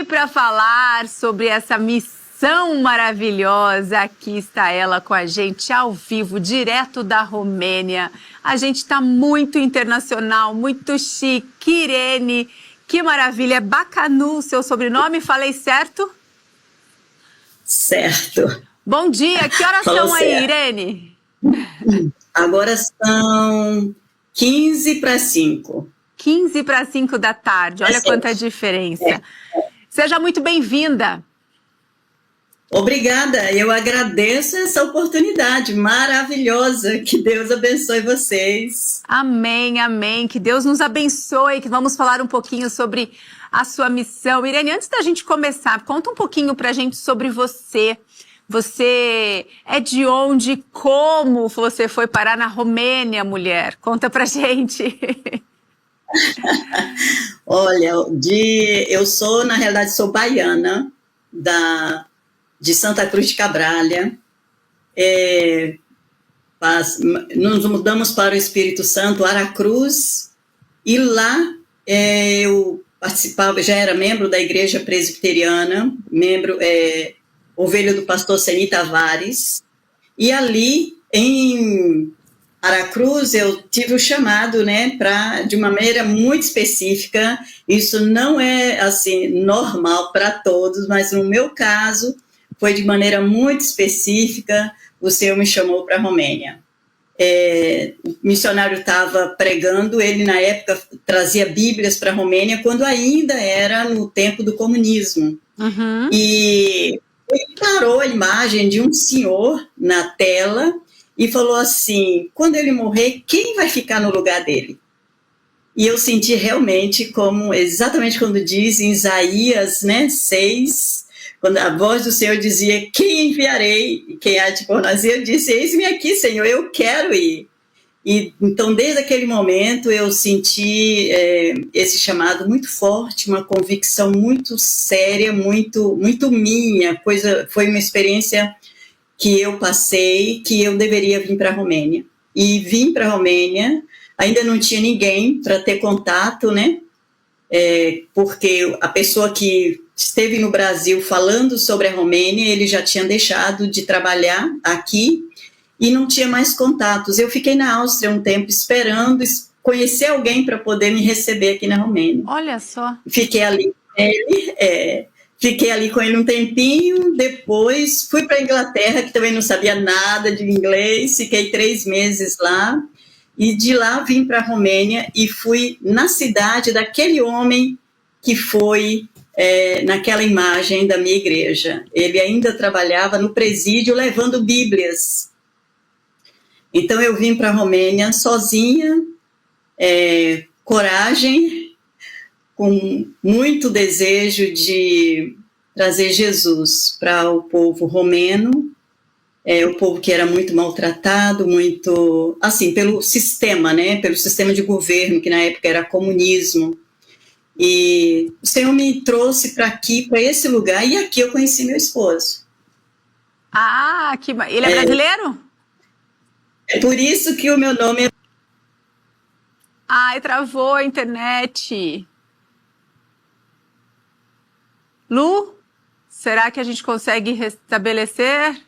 para falar sobre essa missão maravilhosa. Aqui está ela com a gente ao vivo, direto da Romênia. A gente está muito internacional, muito chique. Irene, que maravilha. É Bacanu o seu sobrenome, falei certo? Certo. Bom dia, que horas são aí, Irene? Agora são 15:05. 15:05 da tarde, olha quanta diferença. Seja muito bem-vinda. Obrigada, eu agradeço essa oportunidade maravilhosa. Que Deus abençoe vocês. Amém, amém. Que Deus nos abençoe, que vamos falar um pouquinho sobre a sua missão. Irene, antes da gente começar, conta um pouquinho pra gente sobre você. Você é de onde, como você foi parar na Romênia, mulher? Conta pra gente. Olha, eu sou, na realidade, sou baiana, de Santa Cruz de Cabralha. Nos mudamos para o Espírito Santo, Aracruz, e lá eu participava, já era membro da Igreja Presbiteriana, ovelha do pastor Seni Tavares, e ali em Aracruz eu tive o chamado, né, de uma maneira muito específica. Isso não é assim normal para todos, mas no meu caso foi de maneira muito específica. O Senhor me chamou para a Romênia. O missionário estava pregando, ele na época trazia Bíblias para a Romênia, quando ainda era no tempo do comunismo. Uhum. E ele parou a imagem de um senhor na tela e falou assim: quando ele morrer, quem vai ficar no lugar dele? E eu senti realmente exatamente quando diz em Isaías, né, 6, quando a voz do Senhor dizia: quem enviarei? Quem há de por nós? E eu disse: eis-me aqui, Senhor, eu quero ir. E então, desde aquele momento, eu senti esse chamado muito forte, uma convicção muito séria, muito, muito minha. Foi uma experiência que eu passei, que eu deveria vir para a Romênia. E vim para a Romênia, ainda não tinha ninguém para ter contato, né? Porque a pessoa que esteve no Brasil falando sobre a Romênia, ele já tinha deixado de trabalhar aqui e não tinha mais contatos. Eu fiquei na Áustria um tempo esperando conhecer alguém para poder me receber aqui na Romênia. Olha só. Fiquei ali com ele um tempinho, depois fui para a Inglaterra, que também não sabia nada de inglês, fiquei 3 meses lá, e de lá vim para a Romênia e fui na cidade daquele homem que foi naquela imagem da minha igreja. Ele ainda trabalhava no presídio levando Bíblias. Então eu vim para a Romênia sozinha, coragem, com muito desejo de trazer Jesus para o povo romeno, o povo que era muito maltratado, muito, assim, pelo sistema, né, pelo sistema de governo, que na época era comunismo. E o Senhor me trouxe para aqui, para esse lugar, e aqui eu conheci meu esposo. Ah, ele é brasileiro? É por isso que o meu nome é... Ai, travou a internet. Lu, será que a gente consegue restabelecer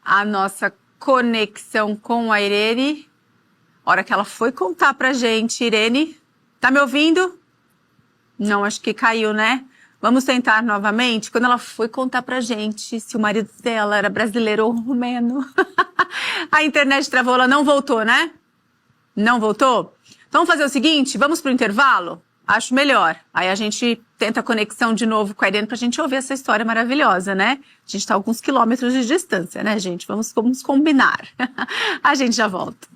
a nossa conexão com a Irene? A hora que ela foi contar pra gente. Irene, tá me ouvindo? Não, acho que caiu, né? Vamos tentar novamente? Quando ela foi contar pra gente se o marido dela era brasileiro ou romeno. A internet travou, ela não voltou, né? Não voltou? Então vamos fazer o seguinte, vamos pro intervalo? Acho melhor. Aí a gente tenta a conexão de novo com a Irene pra gente ouvir essa história maravilhosa, né? A gente tá a alguns quilômetros de distância, né, gente? Vamos combinar. A gente já volta.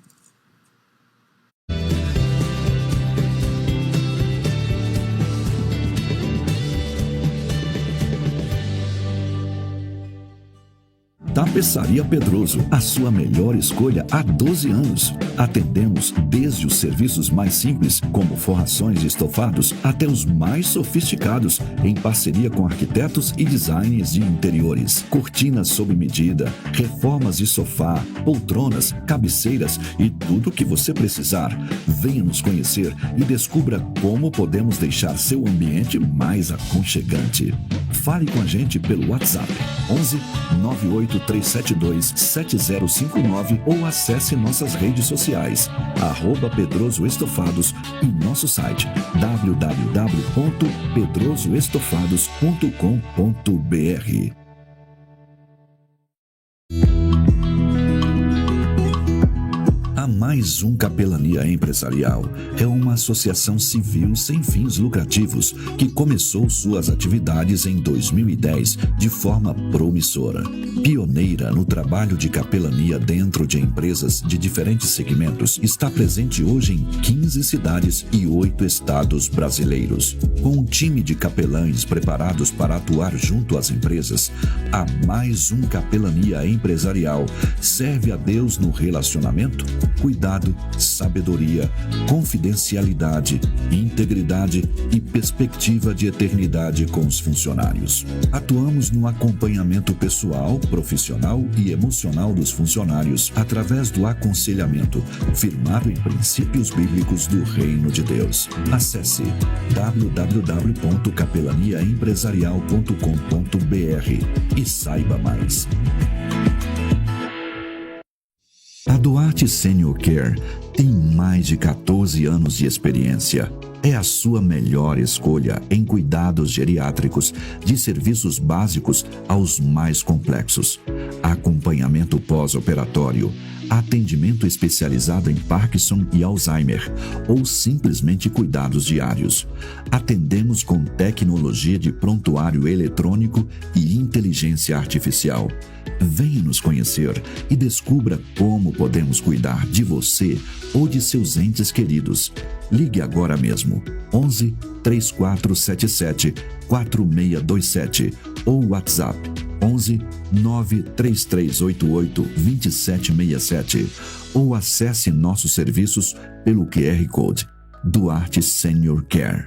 Tapeçaria Pedroso, a sua melhor escolha há 12 anos. Atendemos desde os serviços mais simples, como forrações e estofados, até os mais sofisticados, em parceria com arquitetos e designers de interiores. Cortinas sob medida, reformas de sofá, poltronas, cabeceiras e tudo o que você precisar. Venha nos conhecer e descubra como podemos deixar seu ambiente mais aconchegante. Fale com a gente pelo WhatsApp 11 98372 7059 ou acesse nossas redes sociais @Pedroso Estofados e nosso site www.pedrosoestofados.com.br. A Mais Um Capelania Empresarial é uma associação civil sem fins lucrativos que começou suas atividades em 2010 de forma promissora. Pioneira no trabalho de capelania dentro de empresas de diferentes segmentos, está presente hoje em 15 cidades e 8 estados brasileiros. Com um time de capelães preparados para atuar junto às empresas, a Mais Um Capelania Empresarial serve a Deus no relacionamento, cuidado, sabedoria, confidencialidade, integridade e perspectiva de eternidade com os funcionários. Atuamos no acompanhamento pessoal, profissional e emocional dos funcionários através do aconselhamento, firmado em princípios bíblicos do Reino de Deus. Acesse www.capelaniaempresarial.com.br e saiba mais. A Duarte Senior Care tem mais de 14 anos de experiência. É a sua melhor escolha em cuidados geriátricos, de serviços básicos aos mais complexos. Acompanhamento pós-operatório, atendimento especializado em Parkinson e Alzheimer, ou simplesmente cuidados diários. Atendemos com tecnologia de prontuário eletrônico e inteligência artificial. Venha nos conhecer e descubra como podemos cuidar de você ou de seus entes queridos. Ligue agora mesmo 11 3477 4627 ou WhatsApp 11 93388 2767 ou acesse nossos serviços pelo QR Code Duarte Senior Care.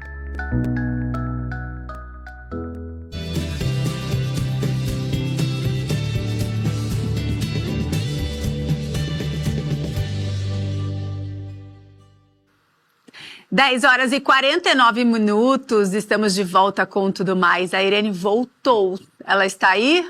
Dez horas e 49 minutos, estamos de volta com Tudo Mais. A Irene voltou. Ela está aí?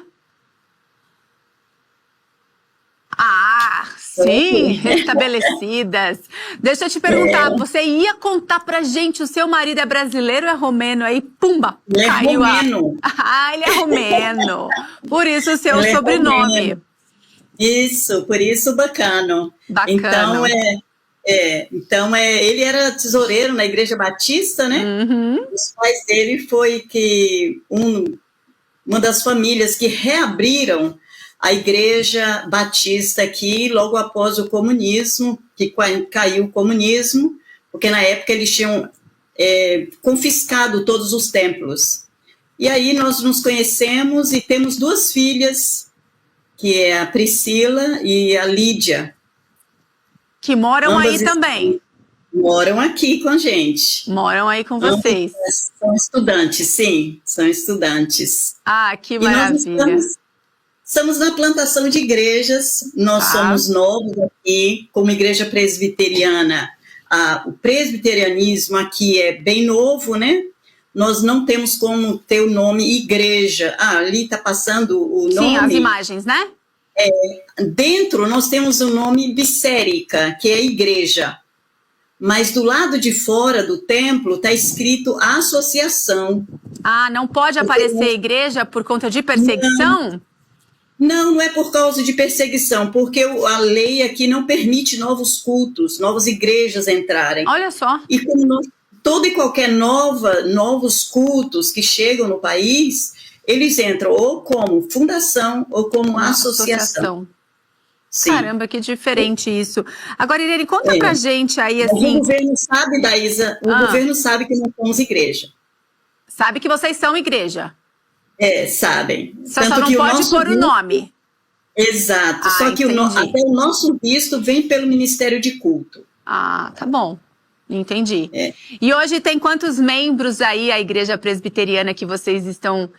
Ah, sim, restabelecidas. Deixa eu te perguntar, você ia contar pra gente, o seu marido é brasileiro ou é romeno? Aí, pumba, ele caiu é romeno. Ah, ele é romeno. Por isso o seu Ele sobrenome. Isso, por isso bacana. Bacana. Então, ele era tesoureiro na Igreja Batista, né? Uhum. Os pais dele foi que uma das famílias que reabriram a Igreja Batista aqui logo após o comunismo, que caiu o comunismo, porque na época eles tinham confiscado todos os templos. E aí nós nos conhecemos e temos duas filhas, que é a Priscila e a Lídia. Que moram Ambas aí também. Moram aqui com a gente. Moram aí com vocês. São estudantes, sim, são estudantes. Ah, que E nós maravilha. estamos na plantação de igrejas, nós somos novos aqui, como igreja presbiteriana. O presbiterianismo aqui é bem novo, né? Nós não temos como ter o nome igreja. Ali está passando o nome. Sim, as imagens, né? Dentro nós temos o nome Bissérica, que é igreja. Mas do lado de fora do templo está escrito associação. Ah, não pode aparecer igreja por conta de perseguição? Não é por causa de perseguição, porque a lei aqui não permite novos cultos, novas igrejas entrarem. Olha só. E como toda e qualquer novos cultos que chegam no país, eles entram ou como fundação ou como associação. Sim. Caramba, que diferente isso. Agora, Irene, conta pra gente aí, assim... O governo sabe, Daísa, o governo sabe que nós somos igreja. Sabe que vocês são igreja. Sabem. Só não pode pôr o nome. Exato, só que até o nosso visto vem pelo Ministério de Culto. Ah, tá bom. Entendi. É. E hoje tem quantos membros aí a Igreja Presbiteriana que vocês estão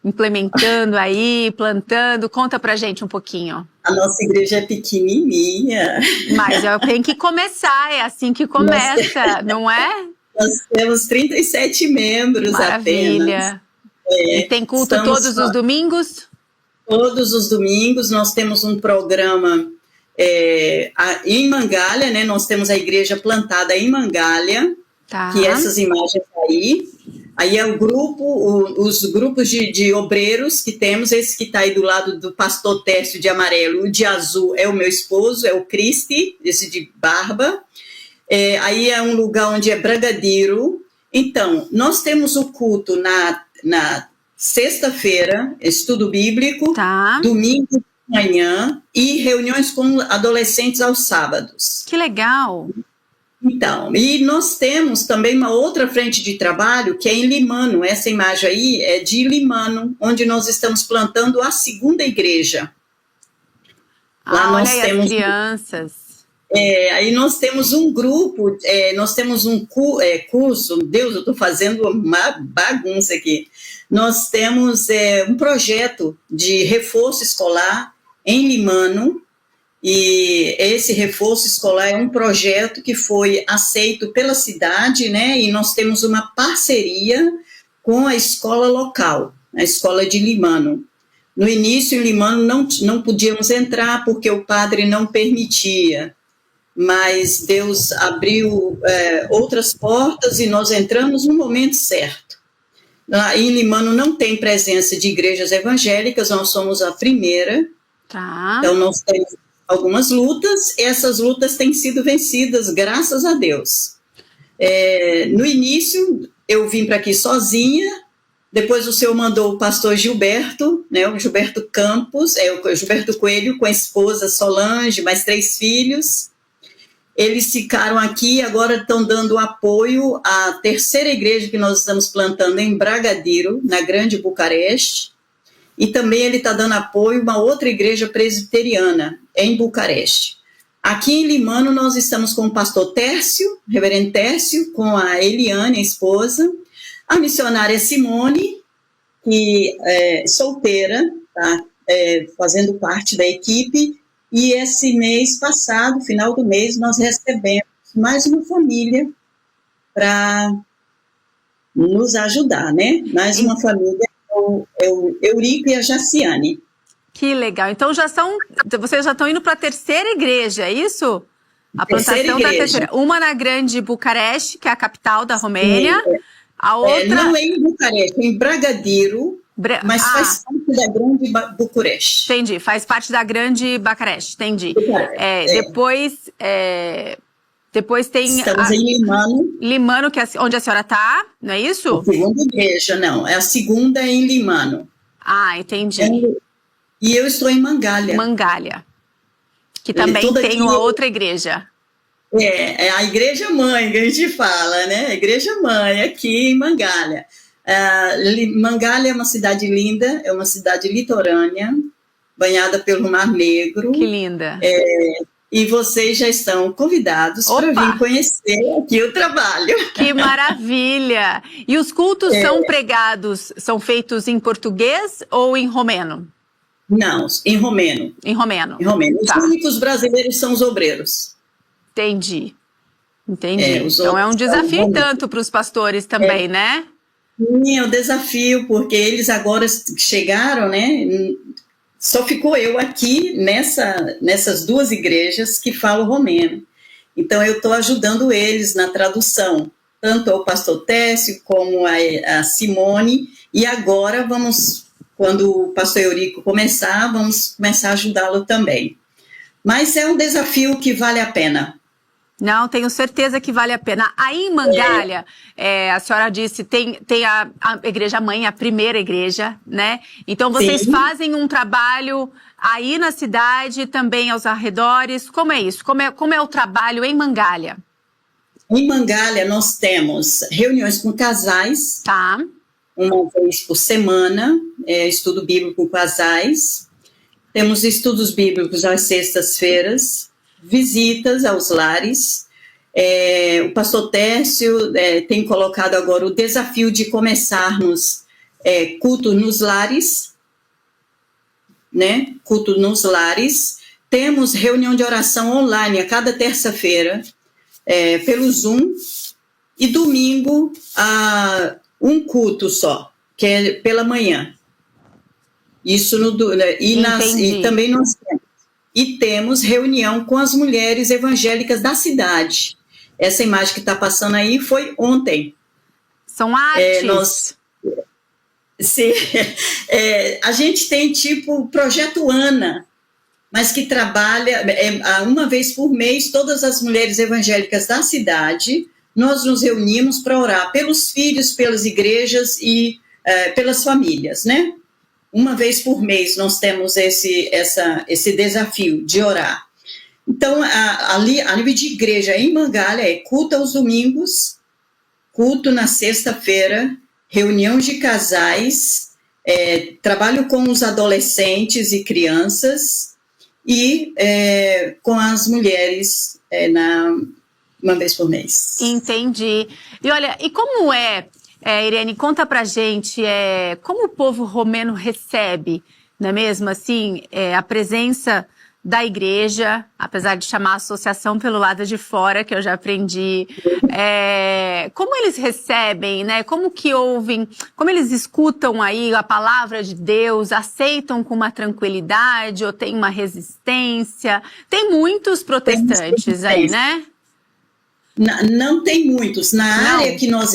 implementando aí, plantando? Conta pra gente um pouquinho. A nossa igreja é pequenininha. Mas tem que começar, é assim que começa, não é? Nós temos 37 membros Maravilha. apenas. E tem culto todos os domingos? Todos os domingos nós temos um programa em Mangalha, né? Nós temos a igreja plantada em Mangalha, Tá. que essas imagens aí é o grupo, os grupos de obreiros que temos, esse que está aí do lado do pastor Tércio de amarelo, o de azul é o meu esposo, é o Cristi, esse de barba, aí é um lugar onde é Bragadiro. Então, nós temos o culto na sexta-feira, estudo bíblico, Tá. domingo de manhã e reuniões com adolescentes aos sábados. Que legal. Então, e nós temos também uma outra frente de trabalho que é em Limano. Essa imagem aí é de Limano, onde nós estamos plantando a segunda igreja. Lá olha nós aí temos as crianças. aí nós temos um grupo, nós temos um curso, Deus, eu estou fazendo uma bagunça aqui. Nós temos um projeto de reforço escolar em Limano, e esse reforço escolar é um projeto que foi aceito pela cidade, né? E nós temos uma parceria com a escola local, a escola de Limano. No início, em Limano, não podíamos entrar porque o padre não permitia, mas Deus abriu outras portas e nós entramos no momento certo. Lá em Limano não tem presença de igrejas evangélicas, nós somos a primeira. Tá. Então, nós temos algumas lutas, essas lutas têm sido vencidas, graças a Deus. No início, eu vim para aqui sozinha, depois o Senhor mandou o pastor Gilberto, né, o Gilberto Campos, o Gilberto Coelho, com a esposa Solange, mais 3 filhos. Eles ficaram aqui, agora estão dando apoio à terceira igreja que nós estamos plantando em Bragadiro, na Grande Bucareste. E também ele está dando apoio a uma outra igreja presbiteriana, em Bucareste. Aqui em Limano, nós estamos com o pastor Tércio, reverendo Tércio, com a Eliane, a esposa, a missionária Simone, que é solteira, tá? Fazendo parte da equipe, e esse mês passado, final do mês, nós recebemos mais uma família para nos ajudar, né? Mais uma família. É o Eurico e a Jaciane. Que legal. Então vocês já estão indo para a terceira igreja, é isso? A plantação da terceira. Uma na Grande Bucareste, que é a capital da Romênia. Sim. A outra... não é em Bucareste, é em Bragadiro, mas faz parte da Grande Bucareste. Entendi, faz parte da Grande Bucareste, entendi. Depois tem... Estamos em Limano. Limano, que é onde a senhora está, não é isso? A segunda igreja, não. A segunda é em Limano. Ah, entendi. E eu estou em Mangalha. Mangalha. Que também tem uma outra igreja. É a igreja mãe que a gente fala, né? A igreja mãe aqui em Mangalha. Mangalha é uma cidade linda, é uma cidade litorânea, banhada pelo Mar Negro. Que linda. E vocês já estão convidados para vir conhecer aqui o trabalho. Que maravilha! E os cultos são feitos em português ou em romeno? Não, em romeno. Em romeno. Em romeno. Os únicos brasileiros são os obreiros. Entendi. Então é um desafio tanto para os pastores também, né? Sim, é um desafio, porque eles agora chegaram, né? Só ficou eu aqui nessas 2 igrejas que falam romeno. Então, eu estou ajudando eles na tradução, tanto o pastor Tércio como a Simone, e agora quando o pastor Eurico começar, vamos começar a ajudá-lo também. Mas é um desafio que vale a pena. Não, tenho certeza que vale a pena. Aí em Mangalha, a senhora disse, tem a igreja mãe, a primeira igreja, né? Então vocês fazem um trabalho aí na cidade, também aos arredores. Como é isso? Como é o trabalho em Mangalha? Em Mangalha nós temos reuniões com casais. Tá. Uma vez por semana, estudo bíblico com casais. temos estudos bíblicos às sextas-feiras, visitas aos lares. O pastor Tércio tem colocado agora o desafio de começarmos culto nos lares, né? Culto nos lares. Temos reunião de oração online a cada terça-feira, pelo Zoom, e domingo um culto só, que é pela manhã. Isso e também nós temos reunião com as mulheres evangélicas da cidade. Essa imagem que está passando aí foi ontem. São artes. A gente tem tipo Projeto Ana, mas que trabalha uma vez por mês, todas as mulheres evangélicas da cidade, nós nos reunimos para orar pelos filhos, pelas igrejas e pelas famílias, né? Uma vez por mês nós temos esse desafio de orar. Então, a nível de igreja em Mangalha é culto aos domingos, culto na sexta-feira, reunião de casais, trabalho com os adolescentes e crianças e com as mulheres uma vez por mês. Entendi. E olha, e como Irene, conta pra gente como o povo romeno recebe, não é mesmo, assim, a presença da igreja, apesar de chamar a associação pelo lado de fora, que eu já aprendi, como eles recebem, né? Como que ouvem, como eles escutam aí a palavra de Deus, aceitam com uma tranquilidade ou tem uma resistência? Tem muitos protestantes aí, né? Não tem muitos. Na área que nós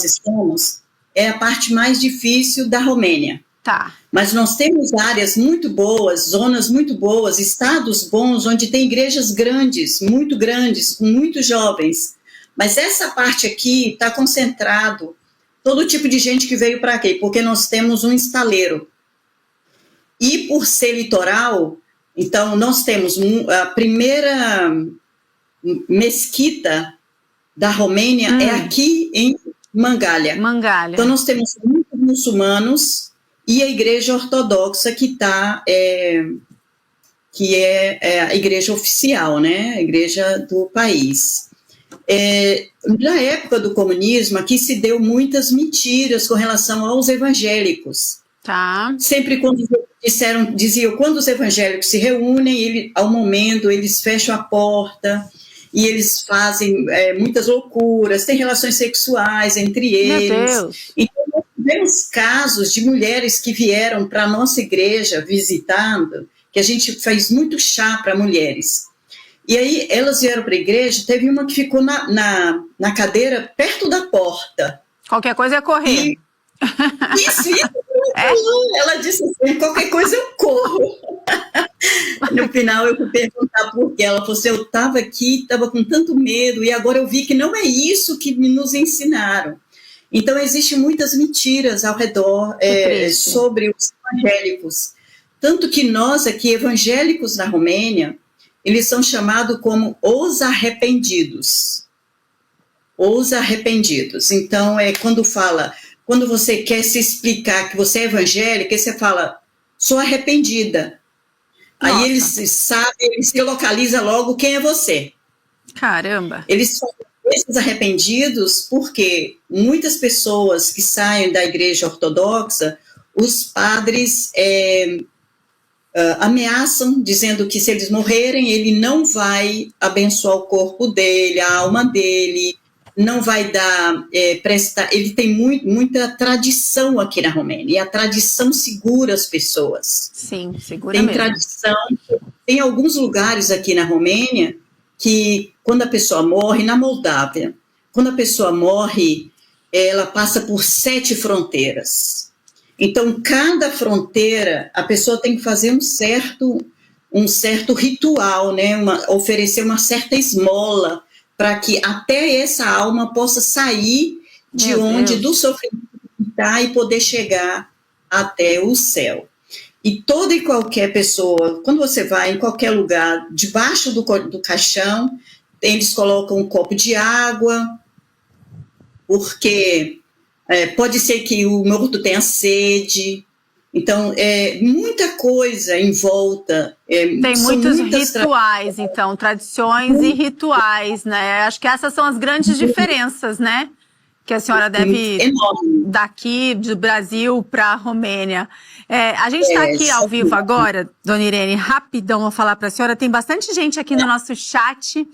estamos, é a parte mais difícil da Romênia. Tá. Mas nós temos áreas muito boas, zonas muito boas, estados bons, onde tem igrejas grandes, com muitos jovens. Mas essa parte aqui está concentrado todo tipo de gente que veio para aqui, porque nós temos um estaleiro. E por ser litoral, então nós temos a primeira mesquita da Romênia é aqui em Mangalha. Então nós temos muitos muçulmanos e a igreja ortodoxa que é a igreja oficial, né? A igreja do país. Na época do comunismo, aqui se deu muitas mentiras com relação aos evangélicos. Tá. Sempre quando diziam, quando os evangélicos se reúnem, ao momento eles fecham a porta e eles fazem muitas loucuras, tem relações sexuais entre eles. Meu Deus. Então, nós tivemos casos de mulheres que vieram para a nossa igreja visitando, que a gente fez muito chá para mulheres. E aí elas vieram para a igreja, teve uma que ficou na cadeira perto da porta. Qualquer coisa é correr. Isso. Ela disse assim, qualquer coisa eu corro. No final eu fui perguntar por quê. Ela falou assim, eu estava aqui, estava com tanto medo, e agora eu vi que não é isso que nos ensinaram. Então existem muitas mentiras ao redor sobre os evangélicos. Tanto que nós aqui, evangélicos na Romênia, eles são chamados como os arrependidos. Os arrependidos. Então, quando você quer se explicar que você é evangélica, você fala, sou arrependida. Nossa. Aí eles se localizam logo quem é você. Caramba! Eles são esses arrependidos porque muitas pessoas que saem da igreja ortodoxa, os padres ameaçam, dizendo que se eles morrerem, ele não vai abençoar o corpo dele, a alma dele, não vai dar, ele tem muita tradição aqui na Romênia, e a tradição segura as pessoas. Sim, segura tem mesmo. Tradição, tem alguns lugares aqui na Romênia que quando a pessoa morre, na Moldávia, quando a pessoa morre, ela passa por 7 fronteiras. Então, cada fronteira, a pessoa tem que fazer um certo ritual, né? Oferecer uma certa esmola, para que até essa alma possa sair do sofrimento que está e poder chegar até o céu. E toda e qualquer pessoa, quando você vai em qualquer lugar, debaixo do caixão, eles colocam um copo de água, porque pode ser que o morto tenha sede, Então, muita coisa em volta. Tem muitos rituais, então, tradições e rituais, né? Acho que essas são as grandes diferenças, né? Que a senhora deve, daqui do Brasil para a Romênia. A gente está aqui ao vivo agora, dona Irene, rapidão, vou falar para a senhora, tem bastante gente aqui no nosso chat.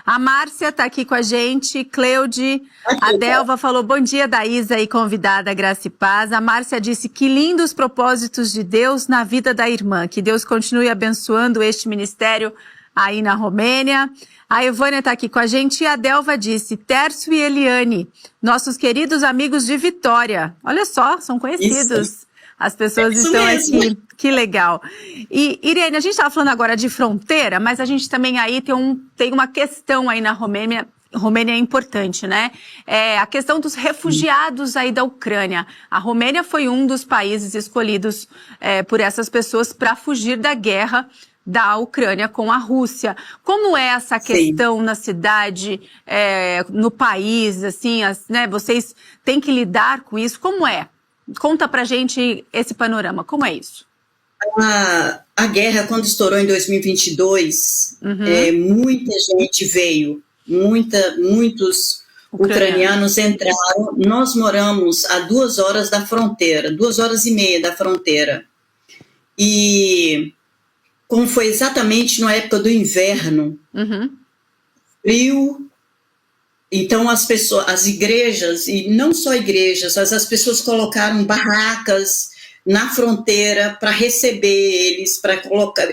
A Márcia está aqui com a gente, Cleude, a Delva falou, bom dia, Daísa e convidada, graça e paz. A Márcia disse, que lindos propósitos de Deus na vida da irmã, que Deus continue abençoando este ministério aí na Romênia. A Evânia está aqui com a gente e a Delva disse, Tércio e Eliane, nossos queridos amigos de Vitória. Olha só, são conhecidos. Isso. As pessoas estão aqui, que legal. E, Irene, a gente estava falando agora de fronteira, mas a gente também aí tem uma questão aí na Romênia. Romênia é importante, né? A questão dos refugiados aí da Ucrânia. A Romênia foi um dos países escolhidos por essas pessoas para fugir da guerra da Ucrânia com a Rússia. Como é essa questão na cidade, no país, assim, né? Vocês têm que lidar com isso? Como é? Conta pra gente esse panorama, como é isso? A guerra, quando estourou em 2022, muita gente veio, muitos ucranianos entraram. Nós moramos a 2 horas da fronteira, 2h30 da fronteira. E como foi exatamente na época do inverno, frio. Então, as igrejas, e não só igrejas, mas as pessoas colocaram barracas na fronteira para receber eles, para colocar.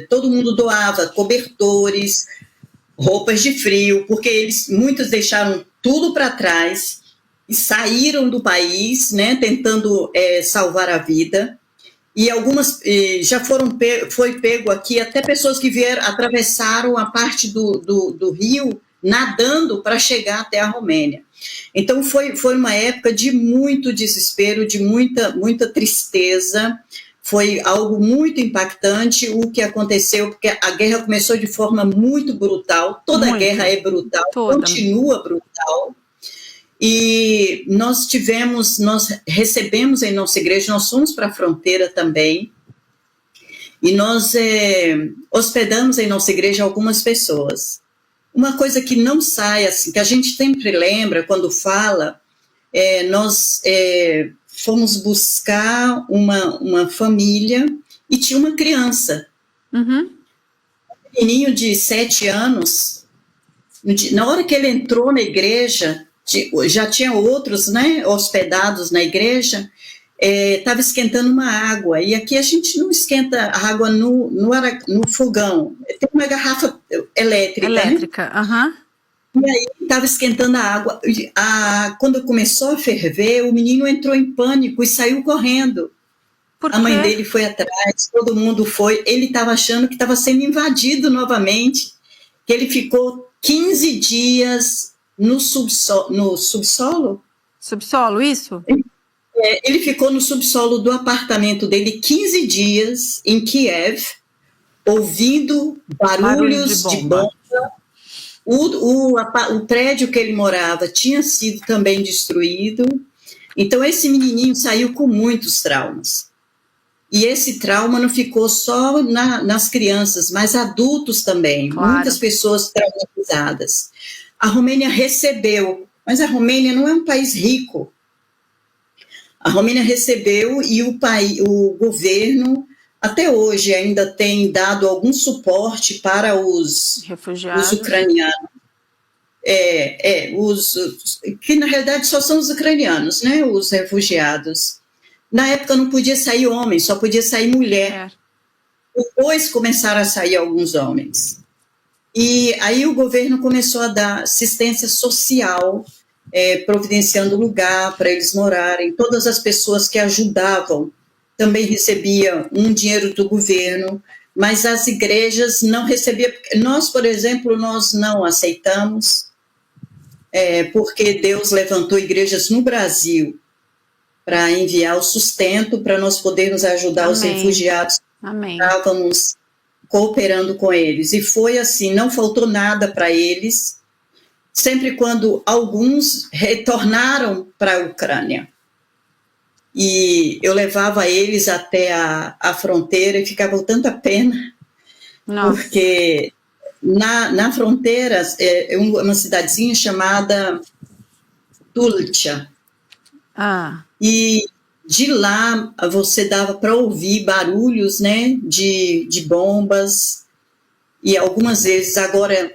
Todo mundo doava cobertores, roupas de frio, porque muitos deixaram tudo para trás e saíram do país, né, tentando salvar a vida. E algumas já foi pego aqui, até pessoas que atravessaram a parte do rio, nadando para chegar até a Romênia. Então foi uma época de muito desespero, de muita tristeza. Foi algo muito impactante o que aconteceu, porque a guerra começou de forma muito brutal. Toda guerra é brutal, continua brutal. E nós recebemos em nossa igreja, nós fomos para a fronteira também, e nós hospedamos em nossa igreja algumas pessoas. Uma coisa que não sai, assim, que a gente sempre lembra quando fala, nós fomos buscar uma família e tinha uma criança. Um menininho de 7 anos, na hora que ele entrou na igreja, já tinha outros, né, hospedados na igreja, estava esquentando uma água, e aqui a gente não esquenta a água no fogão, tem uma garrafa elétrica, né? E aí estava esquentando a água, quando começou a ferver, o menino entrou em pânico e saiu correndo. A mãe dele foi atrás, todo mundo foi, ele estava achando que estava sendo invadido novamente, que ele ficou 15 dias no subsolo? Subsolo, isso? Ele ficou no subsolo do apartamento dele 15 dias em Kiev, ouvindo barulhos de bomba. O prédio que ele morava tinha sido também destruído. Então, esse menininho saiu com muitos traumas. E esse trauma não ficou só nas crianças, mas adultos também. Claro. Muitas pessoas traumatizadas. A Romênia recebeu, mas a Romênia não é um país rico. A Romênia recebeu e o governo, até hoje, ainda tem dado algum suporte para os refugiados. Os ucranianos. Que na realidade só são os ucranianos, né? Os refugiados. Na época não podia sair homem, só podia sair mulher. Depois começaram a sair alguns homens. E aí o governo começou a dar assistência social, providenciando lugar para eles morarem. Todas as pessoas que ajudavam também recebiam um dinheiro do governo, mas as igrejas não recebiam. Nós, por exemplo, nós não aceitamos, porque Deus levantou igrejas no Brasil para enviar o sustento, para nós podermos ajudar Amém. Os refugiados. Amém. Estávamos cooperando com eles. E foi assim, não faltou nada para eles, sempre quando alguns retornaram para a Ucrânia. e eu levava eles até a fronteira e ficava com tanta pena, Nossa. porque na fronteira é uma cidadezinha chamada Tulcha, e de lá você dava para ouvir barulhos, né, de bombas, e algumas vezes, agora,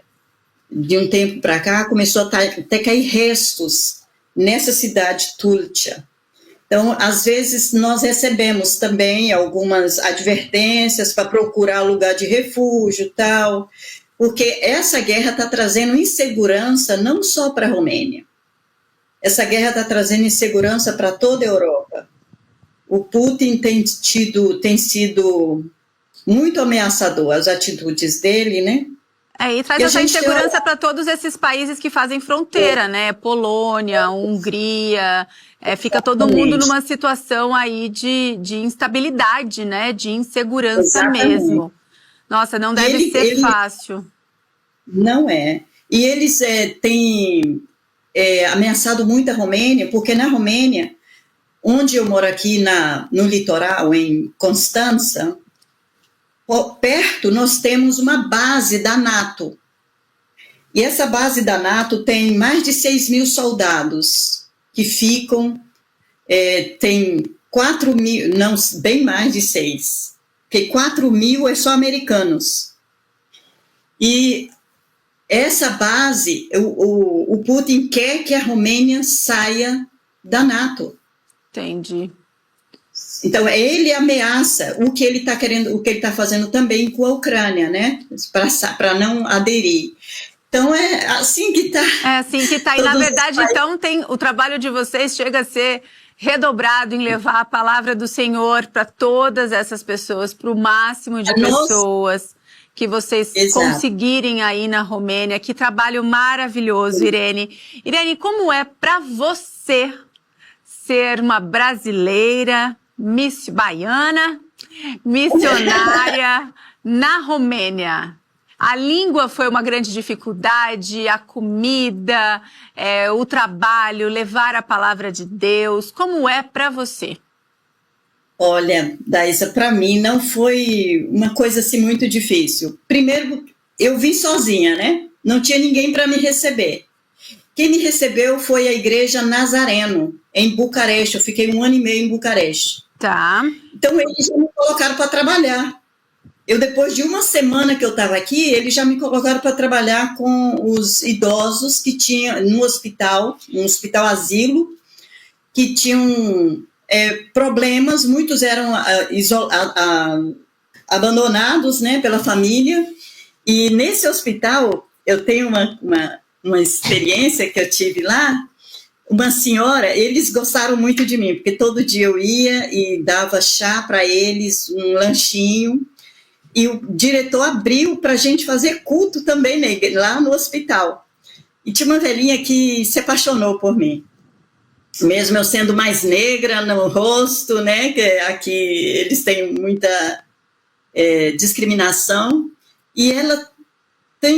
de um tempo para cá, começou a até cair restos nessa cidade Tulcha. Então, às vezes, nós recebemos também algumas advertências para procurar lugar de refúgio e tal, porque essa guerra está trazendo insegurança não só para a Romênia, essa guerra está trazendo insegurança para toda a Europa. O Putin tem sido muito ameaçador, as atitudes dele, né? E traz essa insegurança para todos esses países que fazem fronteira, né? Polônia, Hungria, fica todo mundo numa situação aí de instabilidade, né? De insegurança mesmo. Nossa, não deve ser fácil. Não é. E eles têm ameaçado muito a Romênia, porque na Romênia, onde eu moro aqui no litoral, em Constanța, perto nós temos uma base da NATO. E essa base da NATO tem mais de 6.000 soldados que ficam, tem 4.000, não, bem mais de 6, porque 4.000 é só americanos. E essa base, o Putin quer que a Romênia saia da NATO. Entendi. Então, ele ameaça o que ele está querendo, o que ele está fazendo também com a Ucrânia, né? Para não aderir. Então, é assim que está. É assim que está. E, na verdade, então, o trabalho de vocês chega a ser redobrado em levar a palavra do Senhor para todas essas pessoas, para o máximo de pessoas que vocês conseguirem aí na Romênia. Que trabalho maravilhoso, Irene. Irene, como é para você ser uma brasileira, baiana, missionária na Romênia? A língua foi uma grande dificuldade, a comida, o trabalho, levar a palavra de Deus. Como é para você? Olha, Daísa, para mim não foi uma coisa assim muito difícil. Primeiro, eu vim sozinha, né? Não tinha ninguém para me receber. Quem me recebeu foi a Igreja Nazareno, em Bucareste. Eu fiquei 1 ano e meio em Bucareste. Tá. Então, eles já me colocaram para trabalhar. Depois de 1 semana que eu estava aqui, eles já me colocaram para trabalhar com os idosos que tinham no hospital, um hospital asilo, que tinham problemas, muitos eram abandonados, né, pela família. E nesse hospital, eu tenho uma experiência que eu tive lá. Uma senhora, eles gostaram muito de mim, porque todo dia eu ia e dava chá para eles, um lanchinho, e o diretor abriu para a gente fazer culto também, né, lá no hospital. E tinha uma velhinha que se apaixonou por mim, mesmo eu sendo mais negra no rosto, né, que aqui eles têm muita discriminação, e ela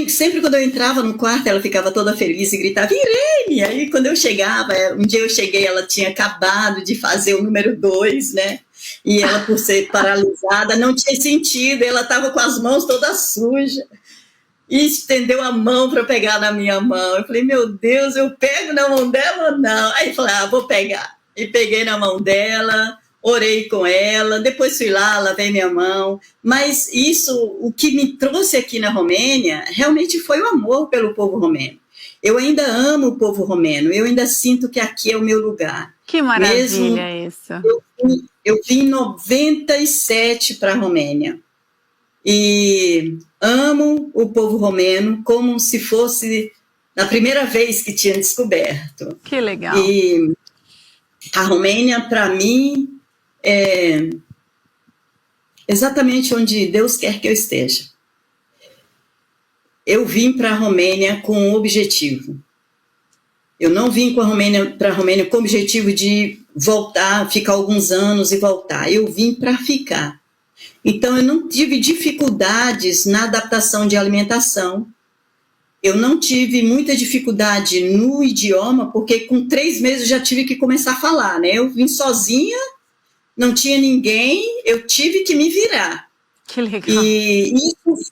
sempre quando eu entrava no quarto, ela ficava toda feliz e gritava, Irene! Aí quando eu chegava, um dia eu cheguei, ela tinha acabado de fazer o número 2, né? E ela, por ser paralisada, não tinha sentido, ela estava com as mãos todas sujas. E estendeu a mão para pegar na minha mão. Eu falei, meu Deus, eu pego na mão dela ou não? Aí eu falei, vou pegar. E peguei na mão dela, orei com ela, depois fui lá, lavei minha mão. Mas isso, o que me trouxe aqui na Romênia, realmente foi o amor pelo povo romeno. Eu ainda amo o povo romeno, eu ainda sinto que aqui é o meu lugar. Que maravilha isso. Eu vim em 97 para a Romênia. E amo o povo romeno como se fosse a primeira vez que tinha descoberto. Que legal. E a Romênia, para mim, é exatamente onde Deus quer que eu esteja. Eu vim para a Romênia com um objetivo. Eu não vim para a Romênia com o objetivo de voltar, ficar alguns anos e voltar. Eu vim para ficar. Então, eu não tive dificuldades na adaptação de alimentação. eu não tive muita dificuldade no idioma, porque com 3 meses eu já tive que começar a falar, né? Eu vim sozinha, não tinha ninguém, eu tive que me virar. Que legal. E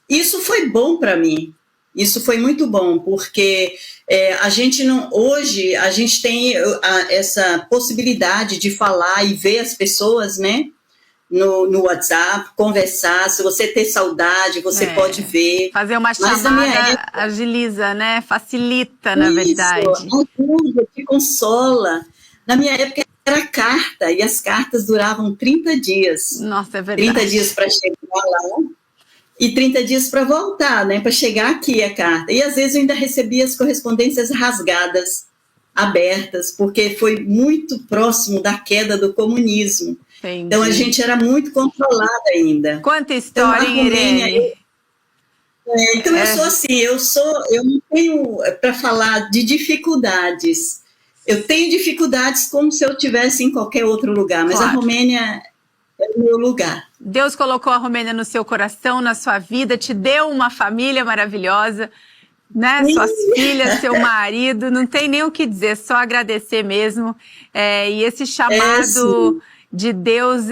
isso foi bom para mim. Isso foi muito bom, porque a gente não, hoje a gente tem essa possibilidade de falar e ver as pessoas, né? No WhatsApp, conversar. Se você ter saudade, você pode ver. Fazer uma chamada agiliza, né? Facilita, na verdade. Ajuda, te consola. Na minha época era carta, e as cartas duravam 30 dias. Nossa, é verdade. 30 dias para chegar lá e 30 dias para voltar, né? Para chegar aqui a carta. E às vezes eu ainda recebia as correspondências rasgadas, abertas, porque foi muito próximo da queda do comunismo. Entendi. Então a gente era muito controlada ainda. Quanta história, então, Irene. Então eu sou assim, eu não tenho para falar de dificuldades. Eu tenho dificuldades como se eu estivesse em qualquer outro lugar, mas claro, a Romênia é o meu lugar. Deus colocou a Romênia no seu coração, na sua vida, te deu uma família maravilhosa, né? Suas filhas, seu marido, não tem nem o que dizer, só agradecer mesmo. E esse chamado de Deus,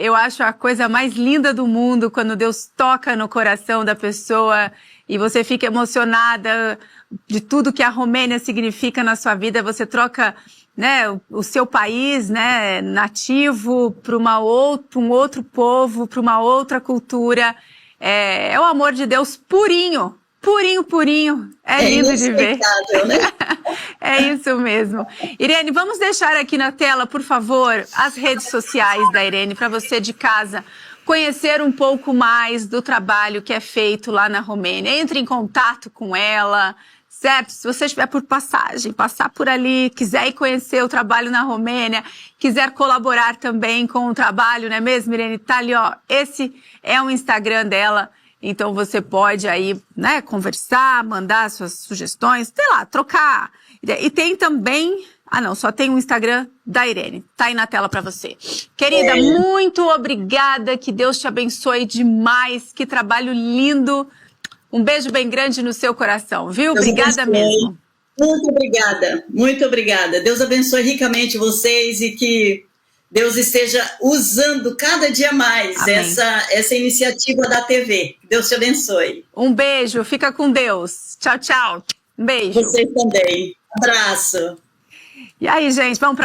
eu acho a coisa mais linda do mundo, quando Deus toca no coração da pessoa e você fica emocionada de tudo que a Romênia significa na sua vida. Você troca, né, o seu país, né, nativo para um outro povo, para uma outra cultura. É o amor de Deus purinho. Purinho, purinho. É lindo de ver. Né? É isso mesmo. Irene, vamos deixar aqui na tela, por favor, as redes sociais da Irene, para você de casa conhecer um pouco mais do trabalho que é feito lá na Romênia. Entre em contato com ela, certo? Se você estiver por passagem, passar por ali, quiser ir conhecer o trabalho na Romênia, quiser colaborar também com o trabalho, não é mesmo, Irene? Tá ali, ó, esse é o Instagram dela. Então você pode aí, né, conversar, mandar suas sugestões, sei lá, trocar. E tem também, só tem o Instagram da Irene, tá aí na tela para você. Querida, muito obrigada, que Deus te abençoe demais, que trabalho lindo. Um beijo bem grande no seu coração, viu? Deus obrigada abençoe. Mesmo. Muito obrigada, muito obrigada. Deus abençoe ricamente vocês e que Deus esteja usando cada dia mais essa iniciativa da TV. Deus te abençoe. Um beijo, fica com Deus. Tchau, tchau. Um beijo. Vocês também. Abraço. E aí, gente, vamos para